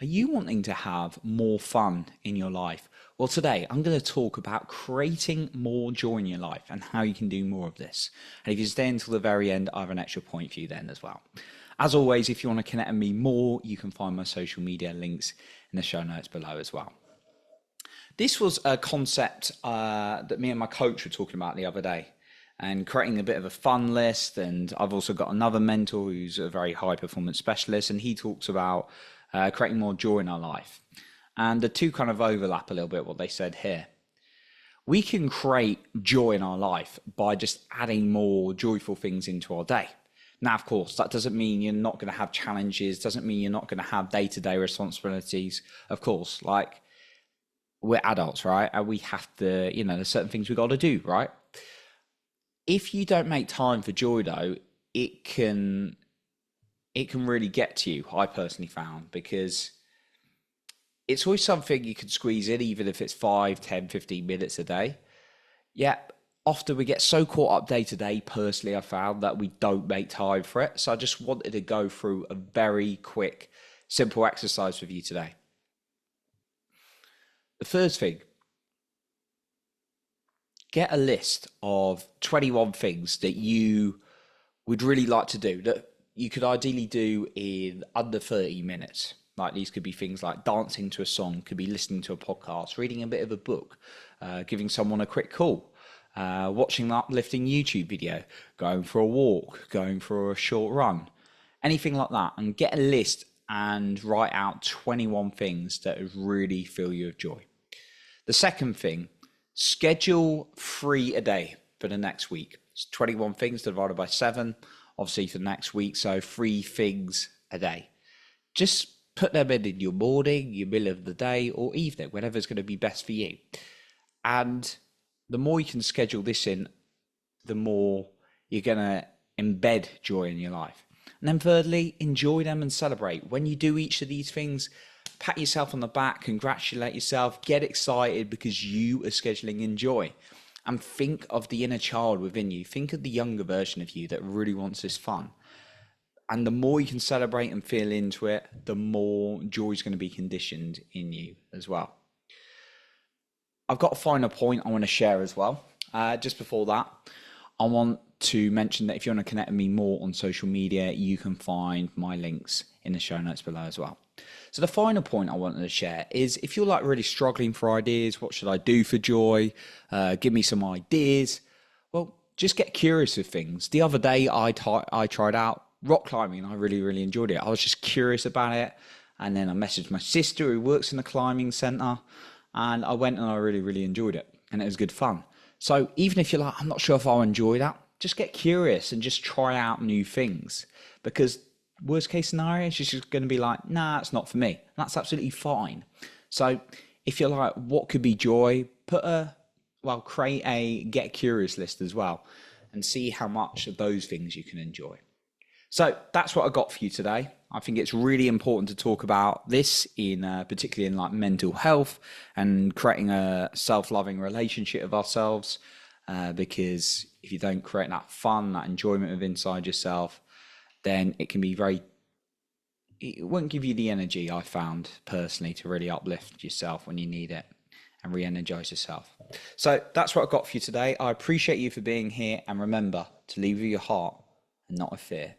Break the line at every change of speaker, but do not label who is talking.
Are you wanting to have more fun in your life? Well, today I'm going to talk about creating more joy in your life and how you can do more of this. And if you stay until the very end, I have an extra point for you then as well. As always, if you want to connect with me more, you can find my social media links in the show notes below as well. This was a concept that me and my coach were talking about the other day, and creating a bit of a fun list. And I've also got another mentor who's a very high performance specialist, and he talks about creating more joy in our life. And the two kind of overlap a little bit what they said here. We can create joy in our life by just adding more joyful things into our day. Now, of course, that doesn't mean you're not going to have challenges, doesn't mean you're not going to have day-to-day responsibilities. Of course, like, we're adults, right? And we have to, there's certain things we got to do, right? If you don't make time for joy, though, it can really get to you, I personally found, because it's always something you can squeeze in, even if it's 5, 10, 15 minutes a day. Yeah, often we get so caught up day to day, personally, I found, that we don't make time for it. So I just wanted to go through a very quick, simple exercise with you today. The first thing, get a list of 21 things that you would really like to do, that you could ideally do in under 30 minutes. Like, these could be things like dancing to a song, could be listening to a podcast, reading a bit of a book, giving someone a quick call, watching an uplifting YouTube video, going for a walk, going for a short run, anything like that. And get a list and write out 21 things that would really fill you with joy. The second thing, schedule 3 a day for the next week. It's 21 things divided by 7, obviously, for next week. So 3 things a day. Just put them in your morning, your middle of the day, or evening, whenever's going to be best for you. And the more you can schedule this in, the more you're going to embed joy in your life. And then thirdly, enjoy them and celebrate. When you do each of these things, pat yourself on the back, congratulate yourself, get excited because you are scheduling in joy. And think of the inner child within you. Think of the younger version of you that really wants this fun. And the more you can celebrate and feel into it, the more joy is going to be conditioned in you as well. I've got a final point I want to share as well. Just before that, I want to mention that if you want to connect with me more on social media, you can find my links in the show notes below as well. So the final point I wanted to share is, if you're like really struggling for ideas, what should I do for joy? Give me some ideas. Well, just get curious with things. The other day I tried out rock climbing and I really enjoyed it. I was just curious about it. And then I messaged my sister who works in the climbing center, and I went and I really enjoyed it. And it was good fun. So even if you're like, I'm not sure if I'll enjoy that, just get curious and just try out new things, because worst case scenario, she's just going to be like, nah, it's not for me. That's absolutely fine. So if you're like, what could be joy, create a get curious list as well, and see how much of those things you can enjoy. So that's what I got for you today. I think it's really important to talk about this particularly in like mental health and creating a self-loving relationship with ourselves, because if you don't create that fun, that enjoyment of inside yourself, then it can be it won't give you the energy, I found personally, to really uplift yourself when you need it and re-energize yourself. So that's what I've got for you today. I appreciate you for being here, and remember to leave with your heart and not with fear.